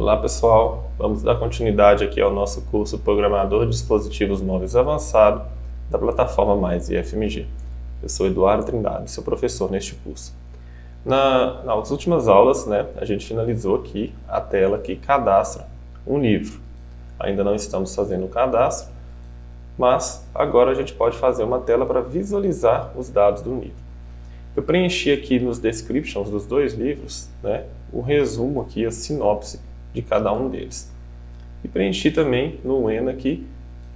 Olá pessoal, vamos dar continuidade aqui ao nosso curso Programador de Dispositivos Móveis Avançado da plataforma Mais IFMG. Eu sou Eduardo Trindade, seu professor neste curso. Nas últimas aulas, a gente finalizou aqui a tela que cadastra um livro. Ainda não estamos fazendo o cadastro, mas agora a gente pode fazer uma tela para visualizar os dados do livro. Eu preenchi aqui nos descriptions dos dois livros, o resumo aqui, a sinopse de cada um deles. E preenchi também no ENA aqui,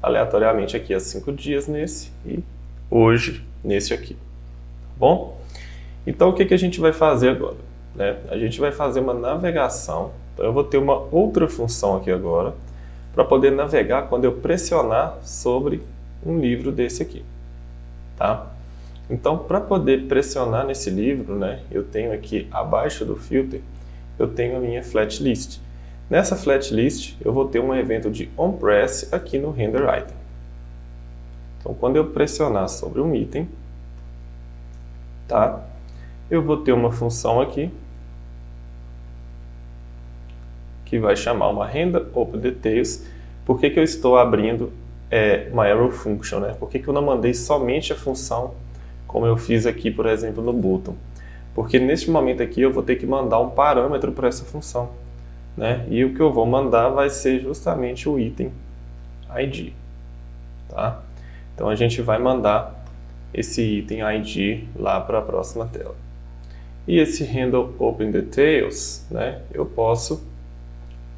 aleatoriamente aqui há 5 dias nesse e hoje nesse aqui. Tá bom? Então o que a gente vai fazer agora? A gente vai fazer uma navegação. Então eu vou ter uma outra função aqui agora para poder navegar quando eu pressionar sobre um livro desse aqui. Tá? Então, para poder pressionar nesse livro, eu tenho aqui abaixo do filter, eu tenho a minha flat list. Nessa flat list, eu vou ter um evento de onPress aqui no render item. Então, quando eu pressionar sobre um item, tá? Eu vou ter uma função aqui que vai chamar uma render openDetails. Por que eu estou abrindo uma arrow function? Por que eu não mandei somente a função como eu fiz aqui, por exemplo, no button? Porque neste momento aqui eu vou ter que mandar um parâmetro para essa função. E o que eu vou mandar vai ser justamente o item ID. Tá? Então a gente vai mandar esse item ID lá para a próxima tela. E esse handle openDetails, eu posso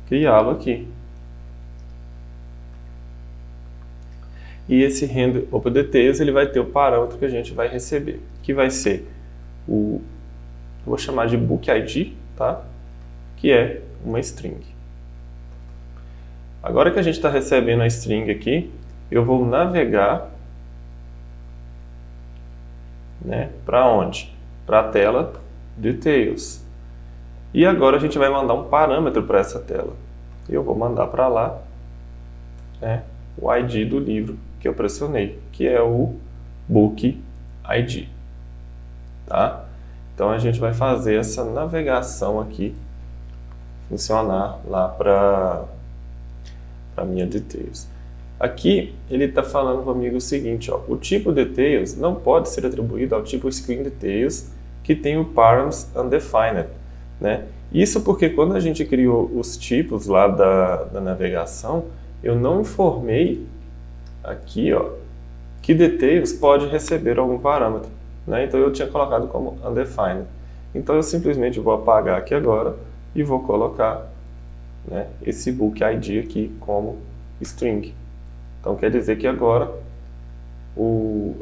criá-lo aqui. E esse render openDetails ele vai ter o parâmetro que a gente vai receber, que vai ser vou chamar de book ID, tá? Que é uma string. Agora que a gente está recebendo a string aqui, eu vou navegar para onde? Para a tela Details. E agora a gente vai mandar um parâmetro para essa tela. Eu vou mandar para lá o ID do livro que eu pressionei, que é o Book ID. Tá? Então a gente vai fazer essa navegação aqui funcionar lá para a minha Details. Aqui ele está falando comigo o seguinte, o tipo Details não pode ser atribuído ao tipo ScreenDetails que tem o params undefined. Isso porque quando a gente criou os tipos lá da navegação, eu não informei aqui que Details pode receber algum parâmetro. Então eu tinha colocado como undefined. Então eu simplesmente vou apagar aqui agora e vou colocar esse book ID aqui como string. Então quer dizer que agora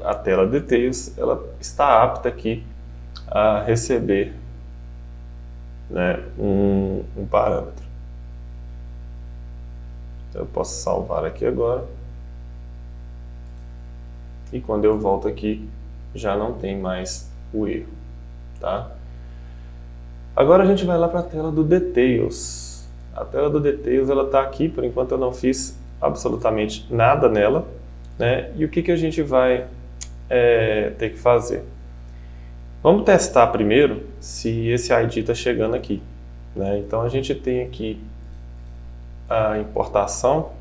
a tela Details ela está apta aqui a receber um parâmetro. Eu posso salvar aqui agora. E quando eu volto aqui, já não tem mais o erro. Tá? Agora a gente vai lá para a tela do Details. A tela do Details está aqui, por enquanto eu não fiz absolutamente nada nela. E o que a gente vai ter que fazer? Vamos testar primeiro se esse ID está chegando aqui. Então a gente tem aqui a importação.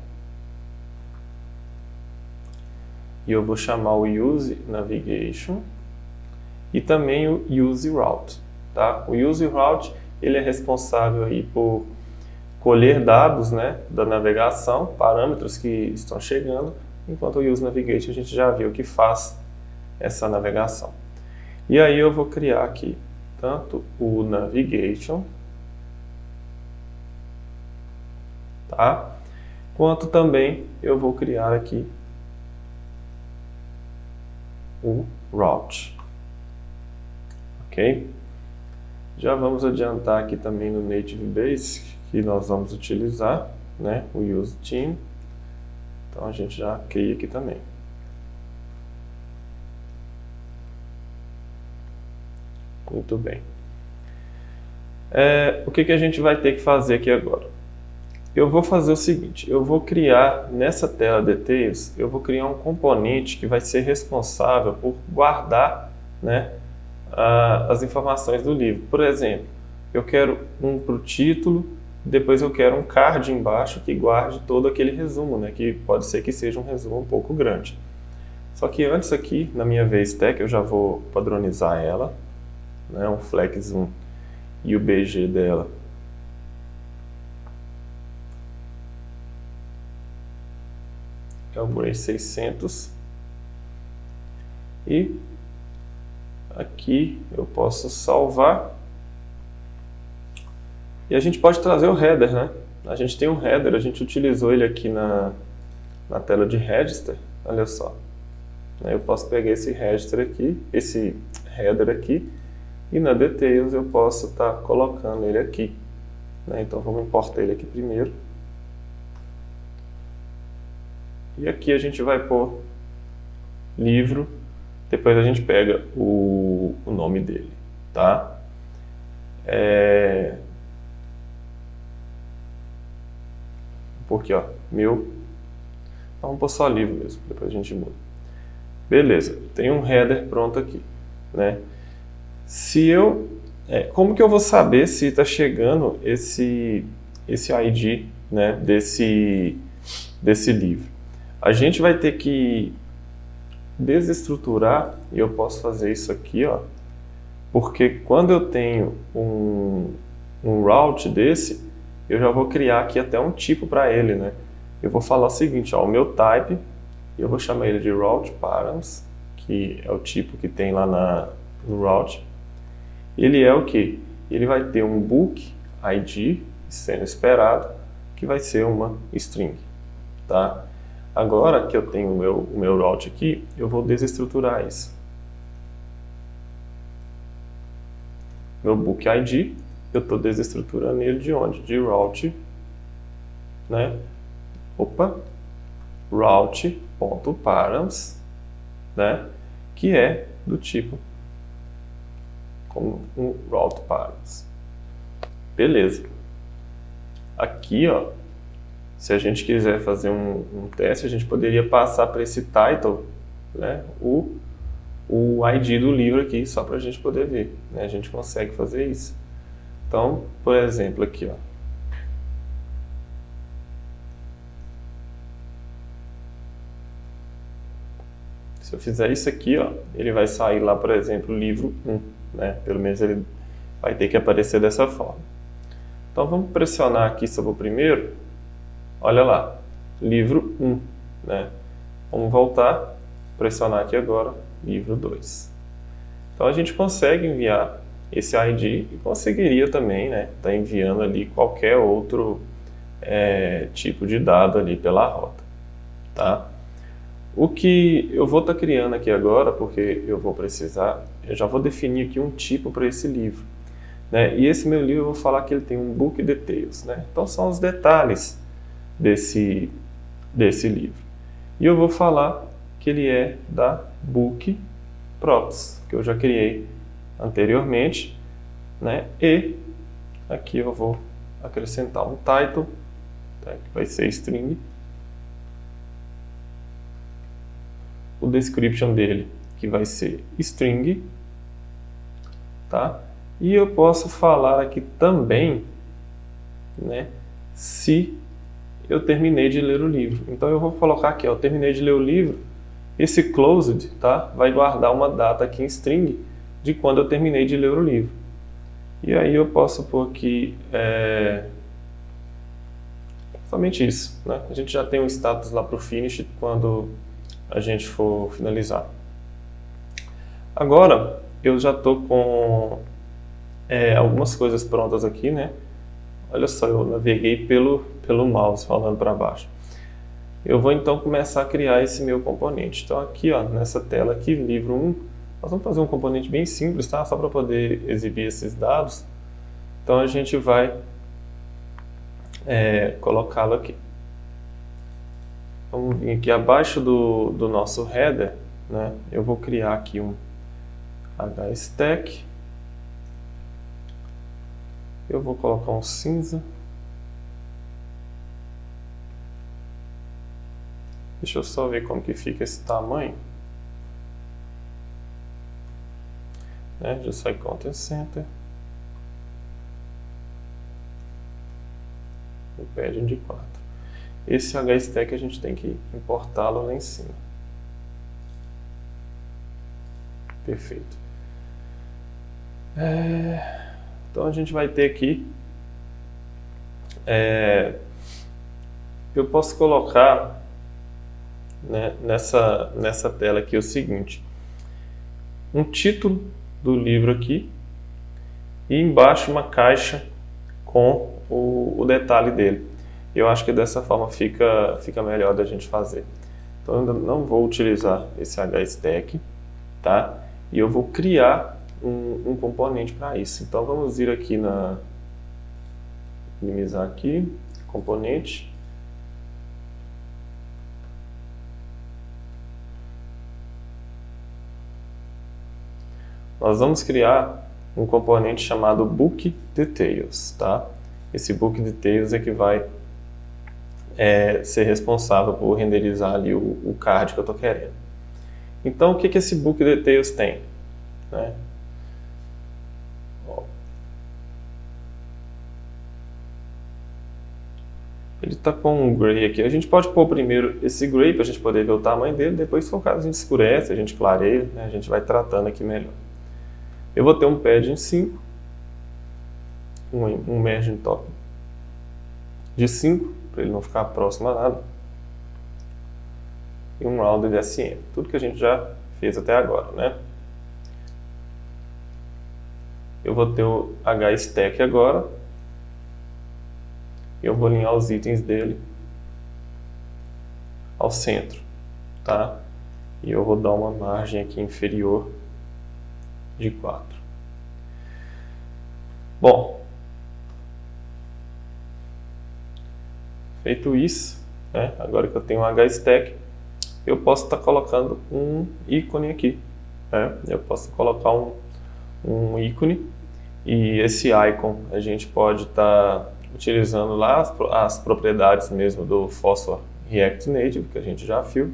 E eu vou chamar o use navigation e também o use route. Tá? O use route ele é responsável aí por colher dados da navegação, parâmetros que estão chegando, enquanto o use navigation a gente já viu que faz essa navegação. E aí eu vou criar aqui tanto o navigation, tá? Quanto também eu vou criar aqui o route. Ok? Já vamos adiantar aqui também no Native Basic que nós vamos utilizar o use team. Então a gente já cria aqui também. Muito bem. O que a gente vai ter que fazer aqui agora? Eu vou fazer o seguinte, eu vou criar nessa tela Details, eu vou criar um componente que vai ser responsável por guardar as informações do livro. Por exemplo, eu quero um para o título Depois eu quero um card embaixo que guarde todo aquele resumo, né? Que pode ser que seja um resumo um pouco grande. Só que antes aqui, na minha VStack, eu já vou padronizar ela, né? Um flex zoom e o BG dela. É o Gray 600. E aqui eu posso salvar. E a gente pode trazer o header, né? A gente tem um header, a gente utilizou ele aqui na tela de register. Olha só. Eu posso pegar esse register aqui, esse header aqui, e na details eu posso estar colocando ele aqui. Então vamos importar ele aqui primeiro. E aqui a gente vai pôr livro, depois a gente pega o nome dele, tá? Porque, ó, meu... Então, vamos pôr só livro mesmo, depois a gente muda. Beleza, tem um header pronto aqui, né? Como que eu vou saber se está chegando esse ID, né, desse livro? A gente vai ter que desestruturar, e eu posso fazer isso aqui, ó, porque quando eu tenho um route desse, eu já vou criar aqui até um tipo para ele, né? Eu vou falar o seguinte, ó, o meu type, eu vou chamar ele de route params, que é o tipo que tem lá no route. Ele é o que? Ele vai ter um book ID sendo esperado, que vai ser uma string, tá? Agora que eu tenho o meu route aqui, eu vou desestruturar isso. Meu book ID, eu estou desestruturando ele de onde? De route, né? Route.params, né? Que é do tipo como um route params. Beleza. Aqui, ó, se a gente quiser fazer um teste, a gente poderia passar para esse title, né, o ID do livro aqui, só para a gente poder ver, né? A gente consegue fazer isso. Então, por exemplo, aqui, ó. Se eu fizer isso aqui, ó, ele vai sair lá, por exemplo, livro 1, né? Pelo menos ele vai ter que aparecer dessa forma. Então vamos pressionar aqui sobre o primeiro. Olha lá, livro 1, né? Vamos voltar, pressionar aqui agora, livro 2. Então a gente consegue enviar esse ID e conseguiria também, né, tá enviando ali qualquer outro tipo de dado ali pela rota, tá? O que eu vou estar criando aqui agora, porque eu vou precisar, eu já vou definir aqui um tipo para esse livro, né? E esse meu livro eu vou falar que ele tem um book details, né? Então são os detalhes desse livro. E eu vou falar que ele é da book props, que eu já criei anteriormente, né? E aqui eu vou acrescentar um title, tá? Que vai ser string. O description dele, que vai ser string, tá? E eu posso falar aqui também, né, se eu terminei de ler o livro. Então eu vou colocar aqui, ó, eu terminei de ler o livro. Esse closed, tá, vai guardar uma data aqui em string de quando eu terminei de ler o livro. E aí eu posso pôr aqui somente isso, né? A gente já tem um status lá para o finish quando a gente for finalizar. Agora eu já estou com algumas coisas prontas aqui, né? Olha só, eu naveguei pelo mouse falando para baixo. Eu vou então começar a criar esse meu componente. Então aqui, ó, nessa tela aqui, livro 1, nós vamos fazer um componente bem simples, tá? Só para poder exibir esses dados. Então a gente vai colocá-lo aqui. Vamos vir aqui abaixo do nosso header, né? Eu vou criar aqui um hstack. Eu vou colocar um cinza. Deixa eu só ver como que fica esse tamanho. Já sai Content Center. padding de 4. Esse hstack a gente tem que importá-lo lá em cima. Perfeito. Então a gente vai ter aqui, eu posso colocar, né, nessa tela aqui o seguinte, um título do livro aqui e embaixo uma caixa com o detalhe dele. Eu acho que dessa forma fica melhor da gente fazer. Então eu ainda não vou utilizar esse hstack, tá? E eu vou criar um componente para isso. Então vamos ir aqui minimizar aqui, componente. Nós vamos criar um componente chamado Book Details, tá? Esse Book Details é que vai ser responsável por renderizar ali o card que eu estou querendo. Então, o que esse Book Details tem? Né? Ele está com um gray aqui. A gente pode pôr primeiro esse gray para a gente poder ver o tamanho dele. Depois, se for o caso, a gente escurece, a gente clareia, né? A gente vai tratando aqui melhor. Eu vou ter um padding 5, um margin top de 5, para ele não ficar próximo a nada, e um rounded SM. Tudo que a gente já fez até agora, né? Eu vou ter o hstack agora. Eu vou alinhar os itens dele ao centro, tá? E eu vou dar uma margem aqui inferior de 4. Bom, feito isso, né? Agora que eu tenho um hstack, eu posso estar colocando um ícone aqui, né? Eu posso colocar um ícone, e esse icon a gente pode estar utilizando lá as propriedades mesmo do Phosphor React Native, que a gente já viu.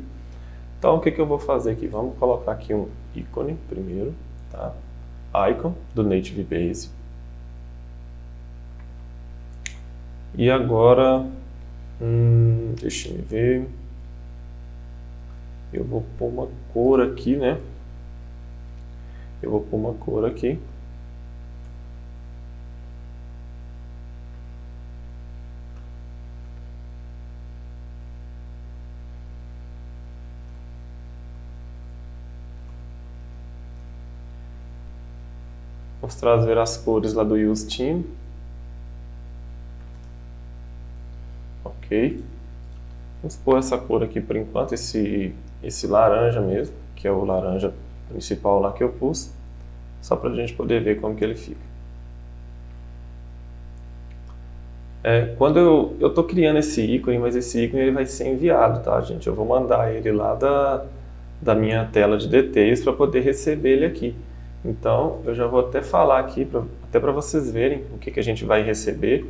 Então, o que eu vou fazer aqui? Vamos colocar aqui um ícone primeiro, tá? Icon do Native Base. E agora, deixa eu ver. Eu vou pôr uma cor aqui, né? Eu vou pôr uma cor aqui. Vamos trazer as cores lá do Use Theme. Ok. Vamos pôr essa cor aqui por enquanto, esse laranja mesmo, que é o laranja principal lá que eu pus, só para a gente poder ver como que ele fica. Quando eu estou criando esse ícone, mas esse ícone ele vai ser enviado, tá, gente? Eu vou mandar ele lá da minha tela de details para poder receber ele aqui. Então, eu já vou até falar aqui, até para vocês verem o que a gente vai receber,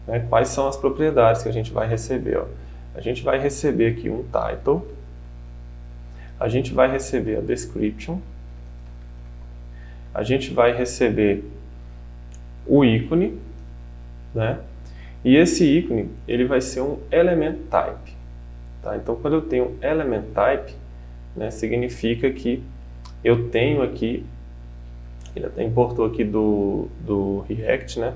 né, quais são as propriedades que a gente vai receber. Ó. A gente vai receber aqui um title, a gente vai receber a description, a gente vai receber o ícone, né, e esse ícone ele vai ser um element type. Tá? Então, quando eu tenho element type, né, significa que eu tenho aqui, ele até importou aqui do React, né?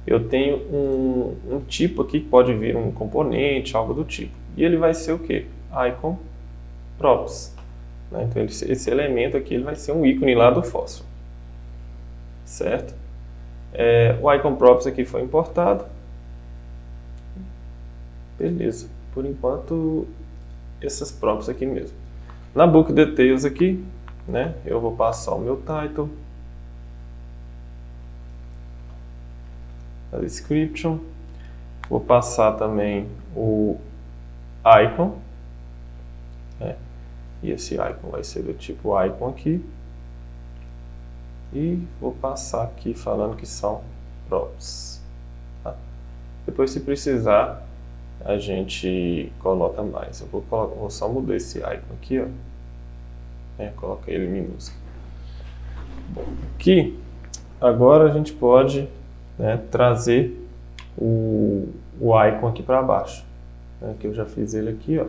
Eu tenho um tipo aqui que pode vir um componente, algo do tipo. E ele vai ser o quê? Icon props. Né? Então esse elemento aqui ele vai ser um ícone lá do Phosphor. Certo? O icon props aqui foi importado. Beleza. Por enquanto, essas props aqui mesmo. Na Book Details aqui, né, eu vou passar o meu title, a description, vou passar também o icon, né, e esse icon vai ser do tipo icon aqui, e vou passar aqui falando que são props. Tá? Depois, se precisar, a gente coloca mais. Eu vou só mudar esse icon aqui, ó. Coloca ele minúsculo. Bom, aqui, agora a gente pode, né, trazer o icon aqui para baixo. Aqui eu já fiz ele aqui, ó.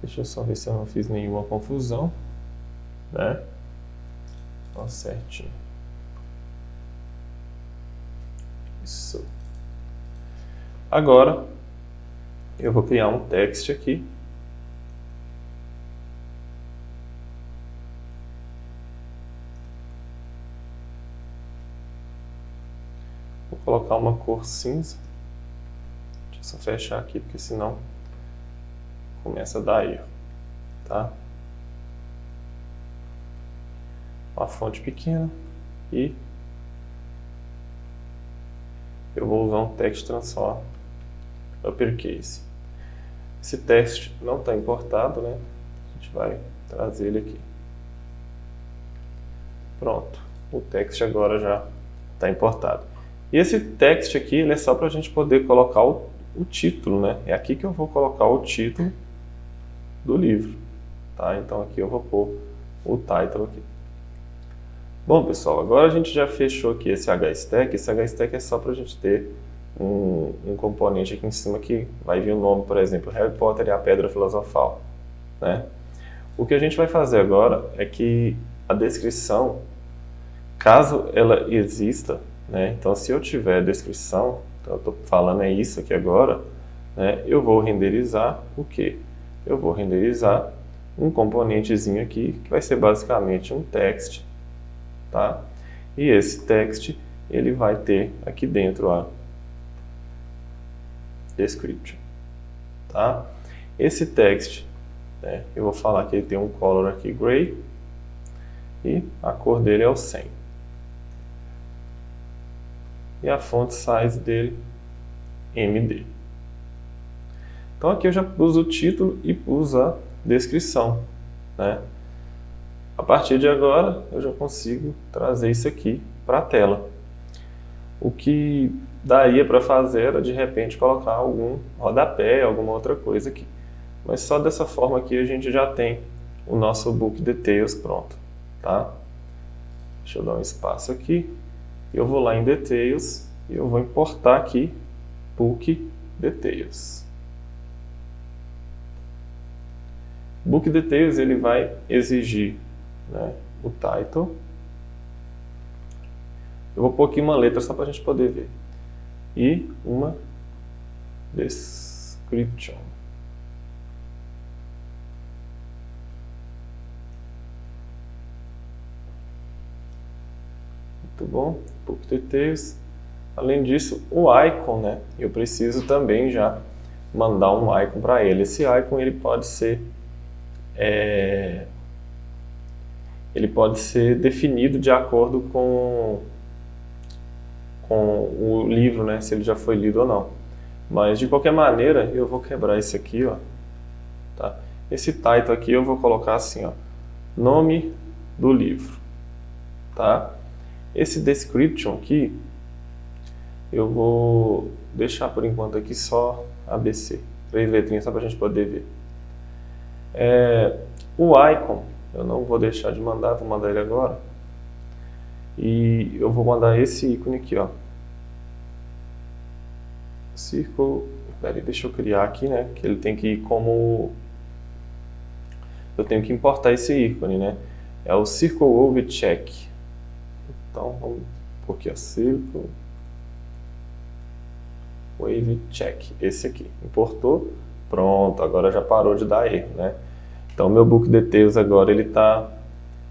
Deixa eu só ver se eu não fiz nenhuma confusão, né? Ó, certinho. Isso. Agora, eu vou criar um text aqui. Vou colocar uma cor cinza. Deixa eu só fechar aqui, porque senão começa a dar erro, tá? Uma fonte pequena e eu vou usar um text transform uppercase. Esse text não está importado, né? A gente vai trazer ele aqui. Pronto, o text agora já está importado. E esse text aqui, ele é só para a gente poder colocar o título, né? É aqui que eu vou colocar o título do livro, tá? Então aqui eu vou pôr o title aqui. Bom, pessoal, agora a gente já fechou aqui esse HStack. Esse HStack é só para a gente ter um componente aqui em cima que vai vir o nome, por exemplo, Harry Potter e a Pedra Filosofal, né? O que a gente vai fazer agora é que a descrição, caso ela exista, né? Então, se eu tiver descrição, então eu estou falando é isso aqui agora, né? Eu vou renderizar o quê? Eu vou renderizar um componentezinho aqui que vai ser basicamente um text, tá? E esse text ele vai ter aqui dentro a description, tá? Esse text, né, eu vou falar que ele tem um color aqui gray e a cor dele é o 100. E a font size dele MD. Então aqui eu já pus o título e pus a descrição, né? A partir de agora eu já consigo trazer isso aqui para a tela. O que daria para fazer era de repente colocar algum rodapé, alguma outra coisa aqui. Mas só dessa forma aqui a gente já tem o nosso Book Details pronto, tá? Deixa eu dar um espaço aqui. Eu vou lá em Details e eu vou importar aqui Book Details. Book Details ele vai exigir, né, o title. Eu vou pôr aqui uma letra só para a gente poder ver. E uma description. Muito bom. Book Details. Além disso, o icon, né? Eu preciso também já mandar um icon para ele. Esse icon ele pode ser definido de acordo com o livro, né, se ele já foi lido ou não. Mas de qualquer maneira, eu vou quebrar esse aqui, ó, tá? Esse title aqui eu vou colocar assim, ó, nome do livro, tá? Esse description aqui eu vou deixar por enquanto aqui só ABC, 3 letrinhas só para a gente poder ver. O icon eu não vou deixar de mandar, vou mandar ele agora. E eu vou mandar esse ícone aqui, ó. Circle. Peraí, deixa eu criar aqui, né? Que ele tem que ir como. Eu tenho que importar esse ícone, né? É o Circle Wave Check. Então, vamos pôr aqui, ó. Circle Wave Check. Esse aqui. Importou. Pronto, agora já parou de dar erro, né? Então, o meu Book Details agora ele já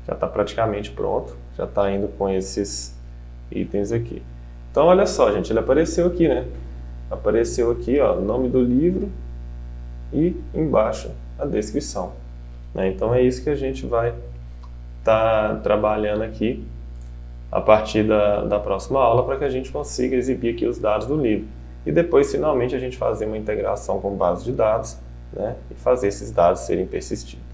está praticamente pronto. Já está indo com esses itens aqui. Então, olha só, gente, ele apareceu aqui, né? Apareceu aqui, ó, o nome do livro e embaixo a descrição, né? Então, é isso que a gente vai estar trabalhando aqui a partir da próxima aula para que a gente consiga exibir aqui os dados do livro. E depois, finalmente, a gente fazer uma integração com base de dados, né? E fazer esses dados serem persistentes.